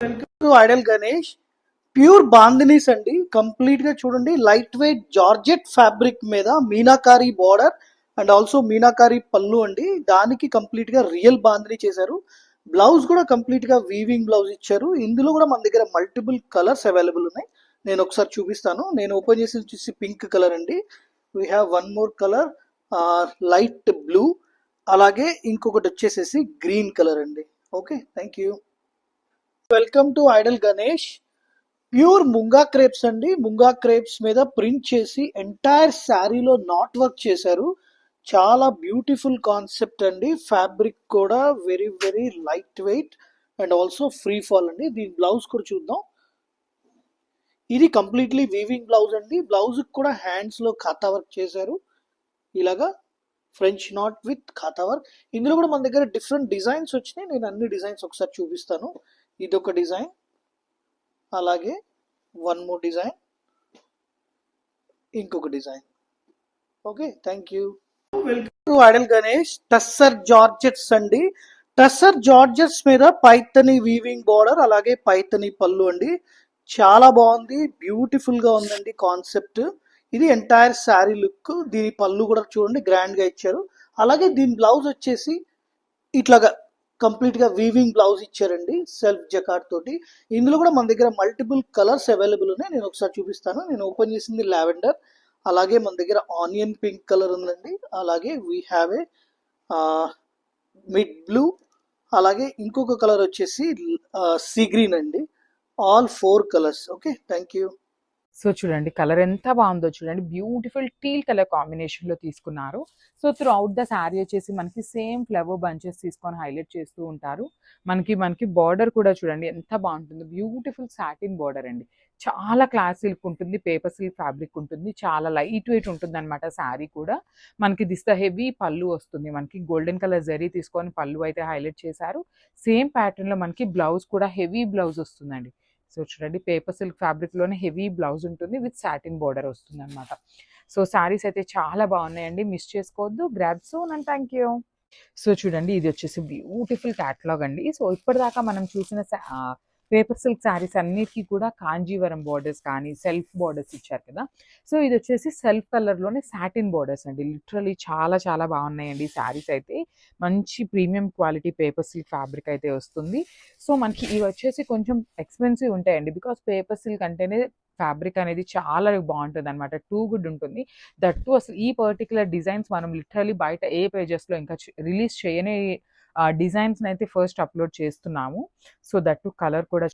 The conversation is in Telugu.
Welcome to Idol Ganesh. Pure bandhanis అండి. కంప్లీట్ గా చూడండి, లైట్ వెయిట్ జార్జెట్ ఫ్యాబ్రిక్ మీద meenakari border and also meenakari పళ్ళు అండి. దానికి కంప్లీట్ గా రియల్ బాందిని చేశారు. బ్లౌజ్ కూడా కంప్లీట్ గా వీవింగ్ బ్లౌజ్ ఇచ్చారు. ఇందులో కూడా మన దగ్గర మల్టిపుల్ కలర్స్ అవైలబుల్ ఉన్నాయి. నేను ఒకసారి చూపిస్తాను. నేను ఓపెన్ చేసి చూసి పింక్ కలర్ అండి. We have one more colour, light blue, అలాగే ఇంకొకటి వచ్చేసేసి గ్రీన్ కలర్ అండి. Okay, thank you. Welcome to Idol Ganesh. Pure munga crepes అండి. ముంగా క్రేప్స్ మీద ప్రింట్ చేసి ఎంటైర్ శారీలో నాట్ వర్క్ చేశారు. చాలా బ్యూటిఫుల్ కాన్సెప్ట్ అండి. ఫ్యాబ్రిక్ కూడా very very light weight and also free fall అండి. దీని బ్లౌజ్ కూడా చూద్దాం. ఇది కంప్లీట్లీ వీవింగ్ బ్లౌజ్ అండి. బ్లౌజ్ కూడా హ్యాండ్స్ లో ఖాతా వర్క్ చేశారు. ఇలాగా ఫ్రెంచ్ నాట్ విత్ ఖాతా వర్క్. ఇందులో కూడా మన దగ్గర డిఫరెంట్ డిజైన్స్ వచ్చినాయి. నేను అన్ని డిజైన్స్ ఒకసారి చూపిస్తాను. ఇదొక డిజైన్, అలాగే వన్ మోర్ డిజైన్, ఇంకొక design. Okay, thank you. Welcome to Idol Ganesh. Tussar georgettes అండి. టస్సర్ జార్జెట్స్ మీద పైతని వీవింగ్ బార్డర్, అలాగే పైతని పళ్ళు అండి. చాలా బాగుంది, బ్యూటిఫుల్ గా ఉందండి కాన్సెప్ట్. ఇది ఎంటైర్ శారీ లుక్. దీని పళ్ళు కూడా చూడండి, గ్రాండ్ గా ఇచ్చారు. అలాగే దీని బ్లౌజ్ వచ్చేసి ఇట్లాగా కంప్లీట్ గా వీవింగ్ బ్లౌజ్ ఇచ్చారండి, సెల్ఫ్ జకార్డ్ తోటి. ఇందులో కూడా మన దగ్గర మల్టిపుల్ కలర్స్ అవైలబుల్ ఉన్నాయి. నేను ఒకసారి చూపిస్తాను. నేను ఓపెన్ చేసింది లావెండర్, అలాగే మన దగ్గర ఆనియన్ పింక్ కలర్ ఉందండి, అలాగే we have a mid blue, అలాగే ఇంకొక కలర్ వచ్చేసి సీ గ్రీన్ అండి. All 4 colours. Okay, thank you. So చూడండి కలర్ ఎంత బాగుందో చూడండి, బ్యూటిఫుల్ టీల్ కలర్ కాంబినేషన్ లో తీసుకున్నారు. So through out the sari వచ్చేసి మనకి సేమ్ ఫ్లవర్ బంచెస్ తీసుకొని హైలైట్ చేస్తూ ఉంటారు. మనకి బార్డర్ కూడా చూడండి ఎంత బాగుంటుంది, బ్యూటిఫుల్ సాటిన్ బార్డర్ అండి. చాలా క్లాస్ సిల్క్ ఉంటుంది, పేపర్ సిల్క్ ఫ్యాబ్రిక్ ఉంటుంది, చాలా లైట్ వెయిట్ ఉంటుంది అనమాట. శారీ కూడా మనకి దిస్ ద హెవీ పళ్ళు వస్తుంది. మనకి గోల్డెన్ కలర్ జరీ తీసుకొని పళ్ళు అయితే హైలైట్ చేశారు. సేమ్ ప్యాటర్న్ లో మనకి బ్లౌజ్ కూడా హెవీ బ్లౌజ్ వస్తుందండి. సో చూడండి, పేపర్ సిల్క్ ఫ్యాబ్రిక్ లోనే హెవీ బ్లౌజ్ ఉంటుంది, విత్ సాటిన్ బార్డర్ వస్తుంది అనమాట. సో శారీస్ అయితే చాలా బాగున్నాయండి, మిస్ చేసుకోవద్దు. Grab soon and thank you. So చూడండి, ఇది వచ్చేసి బ్యూటిఫుల్ క్యాటలాగ్ అండి. సో ఇప్పటిదాకా మనం చూసిన పేపర్ సిల్క్ శారీస్ అన్నిటికీ కూడా కాంజీవరం బార్డర్స్ కానీ సెల్ఫ్ బార్డర్స్ ఇచ్చారు కదా. సో ఇది వచ్చేసి సెల్ఫ్ కలర్లోనే సాటిన్ బార్డర్స్ అండి. లిటరలీ చాలా చాలా బాగున్నాయండి శారీస్ అయితే. మంచి premium quality paper silk fabric అయితే వస్తుంది. సో మనకి ఇవి వచ్చేసి కొంచెం ఎక్స్పెన్సివ్ ఉంటాయండి, బికాస్ పేపర్ సిల్క్ అంటేనే ఫ్యాబ్రిక్ అనేది చాలా బాగుంటుంది అనమాట, టూ గుడ్ ఉంటుంది. దట్టు అసలు ఈ పర్టికులర్ డిజైన్స్ మనం లిటరలీ బయట ఏ పేజెస్లో ఇంకా రిలీజ్ చేయని డిజైన్స్ అయితే ఫస్ట్ అప్లోడ్ చేస్తున్నాము. సో దట్టు కలర్ కూడా